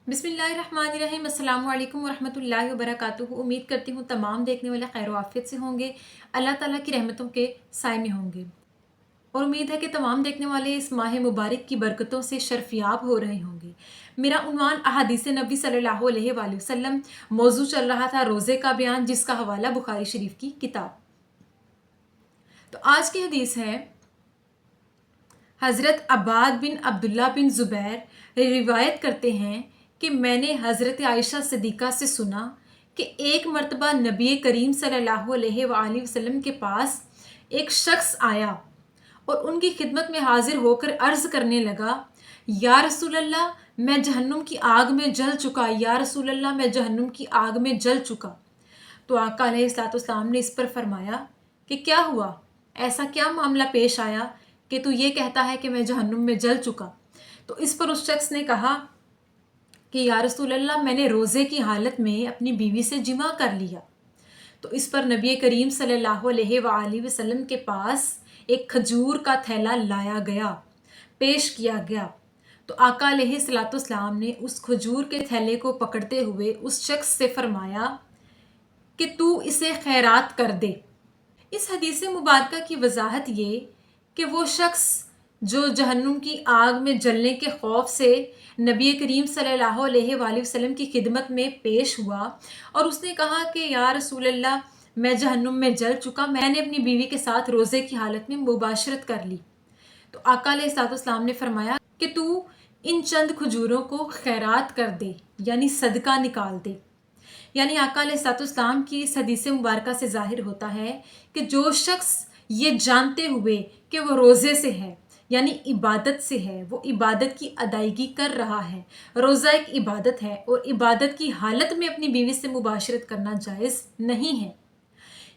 बिस्मिल्लाहिर्रहमानिर्रहीम अस्सलाम वालेकुम वरहमतुल्लाहि वबरकातुहू। उम्मीद करती हूँ तमाम देखने वाले खैर आफियत से होंगे, अल्लाह ताला की रहमतों के साए में होंगे। और उम्मीद है कि तमाम देखने वाले इस माह मुबारक की बरकतों से शर्फियाब हो रहे होंगे। मेरा उन्वान अहादीस नबी सल्लल्लाहु अलैहि वसल्लम मौजू चल रहा था रोज़े का बयान, जिसका हवाला बुखारी शरीफ की किताब। तो आज की हदीस है, हज़रत अब्बाद बिन अब्दुल्ला बिन ज़ुबैर रिवायत करते हैं कि मैंने हज़रत आयशा सिद्दीक़ा से सुना कि एक मर्तबा नबी करीम सल्लल्लाहु अलैहि वसल्लम के पास एक शख्स आया और उनकी खिदमत में हाजिर होकर अर्ज़ करने लगा, या रसूल अल्लाह, मैं जहन्नुम की आग में जल चुका, या रसूल अल्लाह, मैं जहन्नुम की आग में जल चुका। तो आका अलैहिस्सलाम ने इस पर फरमाया कि क्या हुआ, ऐसा क्या मामला पेश आया कि तू ये कहता है कि मैं जहन्नुम में जल चुका। तो इस पर उस शख्स ने कहा कि या रसूल अल्लाह, मैंने रोज़े की हालत में अपनी बीवी से जिमा कर लिया। तो इस पर नबी करीम सल्लल्लाहु अलैहि वसल्लम के पास एक खजूर का थैला लाया गया, पेश किया गया। तो आका अलैहिस्सलाम ने उस खजूर के थैले को पकड़ते हुए उस शख्स से फरमाया कि तू इसे खैरात कर दे। इस हदीस मुबारका की वजाहत ये कि वो शख्स जो जहन्नुम की आग में जलने के खौफ से नबी करीम सल्लल्लाहु अलैहि वसल्लम की खिदमत में पेश हुआ और उसने कहा कि या रसूल अल्लाह, मैं जहन्नुम में जल चुका, मैंने अपनी बीवी के साथ रोज़े की हालत में मुबाशरत कर ली। तो आका अलैहिस्सलाम ने फरमाया कि तू इन चंद खजूरों को खैरात कर दे, यानी सदका निकाल दे। यानी आका अलैहिस्सलाम की इस हदीस मुबारका से ज़ाहिर होता है कि जो शख्स ये जानते हुए कि वो रोज़े से है, यानी इबादत से है, वो इबादत की अदायगी कर रहा है। रोज़ा एक इबादत है और इबादत की हालत में अपनी बीवी से मुबाशरत करना जायज़ नहीं है।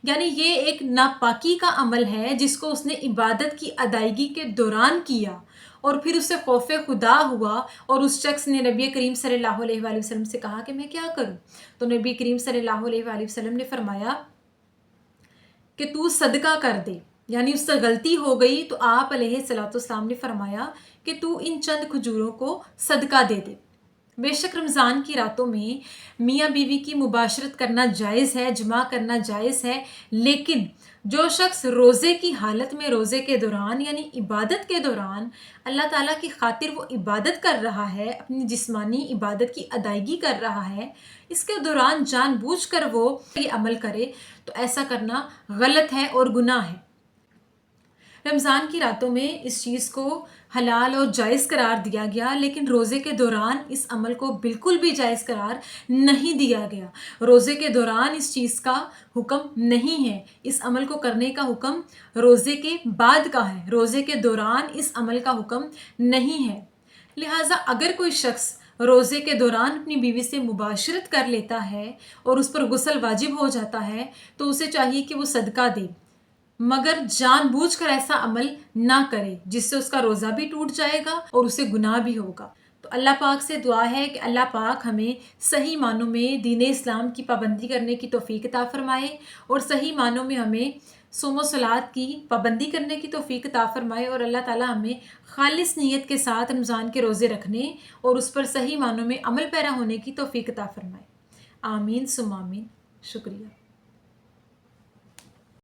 यानी ये एक नापाकी का अमल है जिसको उसने इबादत की अदायगी के दौरान किया और फिर उससे खौफ खुदा हुआ और उस शख्स ने नबी करीम सल्लल्लाहु अलैहि वसल्लम से कहा कि मैं क्या करूं। तो नबी करीम सल्लल्लाहु अलैहि वसल्लम ने फरमाया कि तू सदका कर दे, यानी उससे गलती हो गई तो आप अलैहिस्सलाम ने फरमाया कि तू इन चंद खजूरों को सदका दे दे। बेशक रमज़ान की रातों में मियाँ बीवी की मुबाशरत करना जायज़ है, जमा करना जायज़ है, लेकिन जो शख्स रोज़े की हालत में, रोज़े के दौरान यानी इबादत के दौरान अल्लाह ताला की खातिर वो इबादत कर रहा है, अपनी जिस्मानी इबादत की अदायगी कर रहा है, इसके दौरान जानबूझकर वो ये अमल करे तो ऐसा करना गलत है और गुनाह है। रमज़ान की रातों में इस चीज़ को हलाल और जायज़ करार दिया गया, लेकिन रोज़े के दौरान इस अमल को बिल्कुल भी जायज़ करार नहीं दिया गया। रोज़े के दौरान इस चीज़ का हुक्म नहीं है, इस अमल को करने का हुक्म रोज़े के बाद का है, रोज़े के दौरान इस अमल का हुक्म नहीं है। लिहाजा अगर कोई शख्स रोज़े के दौरान अपनी बीवी से मुबाशरत कर लेता है और उस पर गुस्ल वाजिब हो जाता है तो उसे चाहिए कि वो सदका दे, मगर जानबूझकर ऐसा अमल ना करे जिससे उसका रोज़ा भी टूट जाएगा और उसे गुनाह भी होगा। तो अल्लाह पाक से दुआ है कि अल्लाह पाक हमें सही मानों में दीन इस्लाम की पाबंदी करने की तौफीक अता फरमाए और सही मानों में हमें सोमो सलात की पाबंदी करने की तौफीक अता फरमाए और अल्लाह ताला हमें खालिस नीयत के साथ रमज़ान के रोज़े रखने और उस पर सही मानों में अमल पैरा होने की तौफीक अता फरमाए। आमीन सुम आमीन। शुक्रिया।